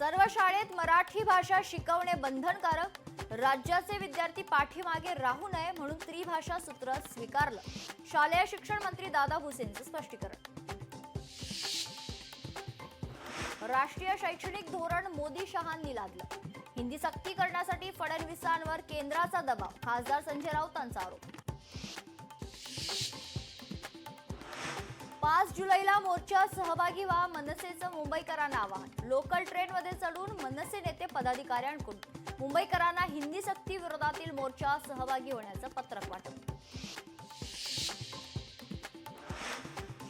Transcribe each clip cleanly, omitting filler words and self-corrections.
सर्व शाळेत मराठी भाषा शिकवणे बंधनकारक. राज्याचे विद्यार्थी पाठीमागे राहू नये म्हणून त्रिभाषा सूत्र स्वीकारलं. शालेय शिक्षण मंत्री दादा भुसेंचं स्पष्टीकरण. राष्ट्रीय शैक्षणिक धोरण मोदी शहांनी लादलं. हिंदी सक्ती करण्यासाठी फडणवीसांवर केंद्राचा दबाव. खासदार संजय राऊतांचा आरोप. 5 जुलैला मोर्चात सहभागी व्हा, मनसेचं मुंबईकरांना आवाहन. लोकल ट्रेनमध्ये चढून मनसे नेते पदाधिकाऱ्यांकडून मुंबईकरांना हिंदी सक्ती विरोधातील मोर्चात सहभागी होण्याचं पत्रक वाटप.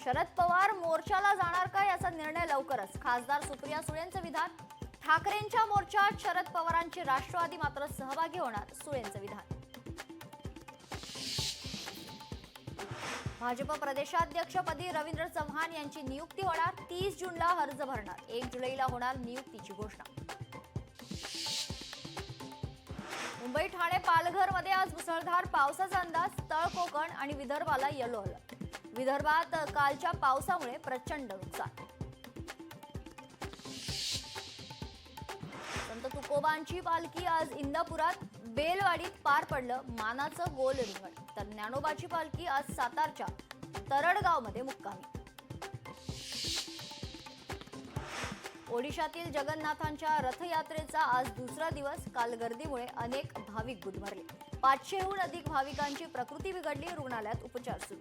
शरद पवार मोर्चाला जाणार का याचा निर्णय लवकरच. खासदार सुप्रिया सुळेंचं विधान. ठाकरेंच्या मोर्चात शरद पवारांची राष्ट्रवादी मात्र सहभागी होणार, सुळेंचं विधान. भाजप प्रदेशाध्यक्षपदी रवींद्र चव्हाण यांची नियुक्ती होणार. 30 जूनला अर्ज भरणार. 1 जुलैला होणार नियुक्तीची घोषणा. मुंबई, ठाणे, पालघरमध्ये आज मुसळधार पावसाचा अंदाज. तळ कोकण आणि विदर्भाला येलो अलर्ट. विदर्भात कालच्या पावसामुळे प्रचंड नुकसान. संत तुकोबांची पालखी आज इंदापुरात बेलवाडीत पार पडलं. मानाचं गोल रिंगण. तर ज्ञानोबाची पालखी आज सातारच्या तरडगावमध्ये मुक्कामी. ओडिशातील जगन्नाथांच्या रथयात्रेचा आज दुसरा दिवस. काल गर्दीमुळे अनेक भाविक गुदमरले. 500हून अधिक भाविकांची प्रकृती बिघडली. रुग्णालयात उपचार सुरू.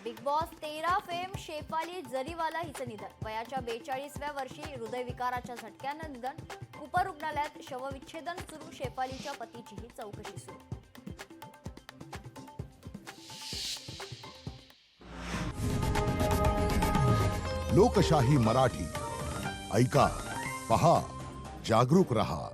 Big boss 13 fame Shefali Jariwala हिचं निधन. वयाच्या 42व्या वर्षी हृदयविकाराच्या झटक्यानं निधन. कुपर रुग्णालयात शवविच्छेदन सुरू. शेफालीच्या पतीचीही चौकशी सुरू. लोकशाही मराठी ऐका, पहा, जागरूक रहा.